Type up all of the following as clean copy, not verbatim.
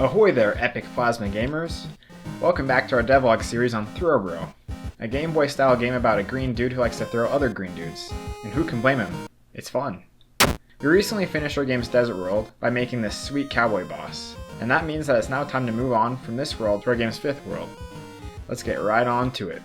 Ahoy there, epic plasma gamers! Welcome back to our devlog series on Throwbro, a Game Boy style game about a green dude who likes to throw other green dudes. And who can blame him? It's fun. We recently finished our game's Desert World by making this sweet cowboy boss, and that means that it's now time to move on from this world to our game's fifth world. Let's get right on to it.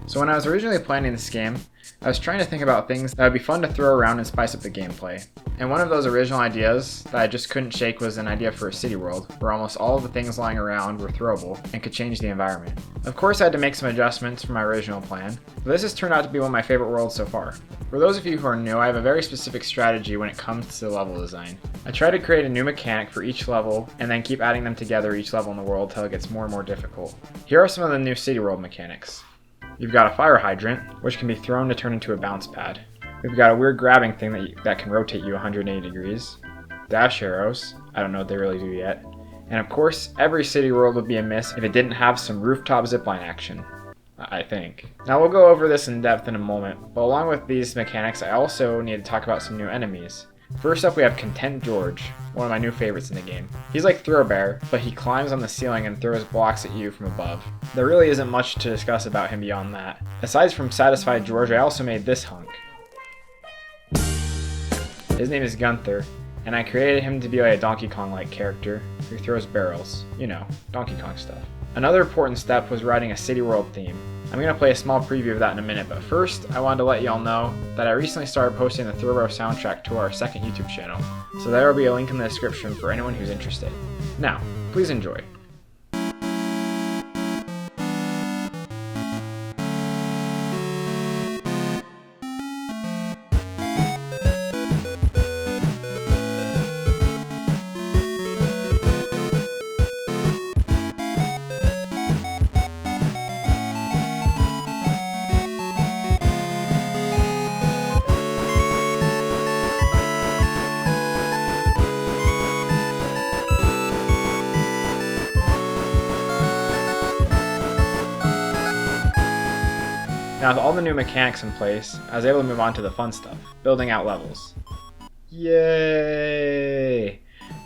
So when I was originally planning this game, I was trying to think about things that would be fun to throw around and spice up the gameplay. And one of those original ideas that I just couldn't shake was an idea for a city world, where almost all of the things lying around were throwable and could change the environment. Of course I had to make some adjustments from my original plan, but this has turned out to be one of my favorite worlds so far. For those of you who are new, I have a very specific strategy when it comes to level design. I try to create a new mechanic for each level, and then keep adding them together each level in the world until it gets more and more difficult. Here are some of the new city world mechanics. You've got a fire hydrant, which can be thrown to turn into a bounce pad. We've got a weird grabbing thing that can rotate you 180 degrees. Dash arrows, I don't know what they really do yet. And of course, every city world would be amiss if it didn't have some rooftop zipline action. I think. Now we'll go over this in depth in a moment, but along with these mechanics, I also need to talk about some new enemies. First up we have Content George, one of my new favorites in the game. He's like Throw-Bear, but he climbs on the ceiling and throws blocks at you from above. There really isn't much to discuss about him beyond that. Aside from Satisfied George, I also made this hunk. His name is Gunther, and I created him to be like a Donkey Kong-like character who throws barrels. You know, Donkey Kong stuff. Another important step was writing a city world theme. I'm going to play a small preview of that in a minute, but first I wanted to let y'all know that I recently started posting the Throwbro soundtrack to our second YouTube channel, so there will be a link in the description for anyone who's interested. Now, please enjoy. Now with all the new mechanics in place, I was able to move on to the fun stuff, building out levels. Yay!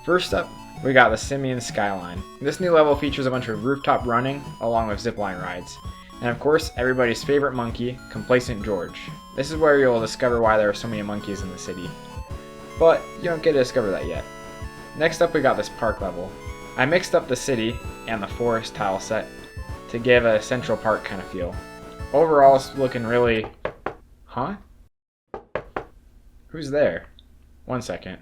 First up, we got the Simian Skyline. This new level features a bunch of rooftop running, along with zipline rides. And of course, everybody's favorite monkey, Complacent George. This is where you'll discover why there are so many monkeys in the city. But you don't get to discover that yet. Next up we got this park level. I mixed up the city and the forest tile set to give a Central Park kind of feel. Overall, it's looking really... Huh? Who's there? One second.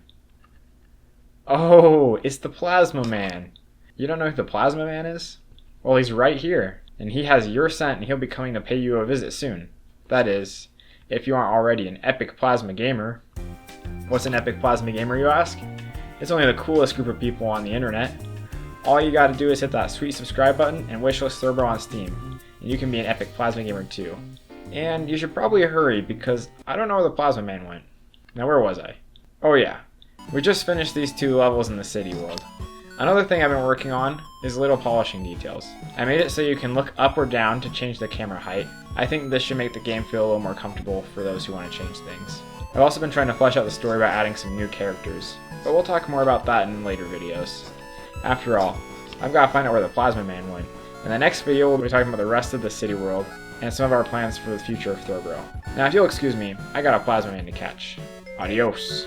Oh, it's the Plasma Man. You don't know who the Plasma Man is? Well, he's right here, and he has your scent, and he'll be coming to pay you a visit soon. That is, if you aren't already an epic plasma gamer. What's an epic plasma gamer, you ask? It's only the coolest group of people on the internet. All you gotta do is hit that sweet subscribe button and wishlist Throwbro on Steam. And you can be an epic plasma gamer too. And you should probably hurry because I don't know where the Plasma Man went. Now where was I? Oh yeah, we just finished these two levels in the city world. Another thing I've been working on is little polishing details. I made it so you can look up or down to change the camera height. I think this should make the game feel a little more comfortable for those who want to change things. I've also been trying to flesh out the story by adding some new characters, but we'll talk more about that in later videos. After all, I've got to find out where the Plasma Man went. In the next video, we'll be talking about the rest of the city world and some of our plans for the future of Throwbro. Now, if you'll excuse me, I got a Plasma Man to catch. Adios.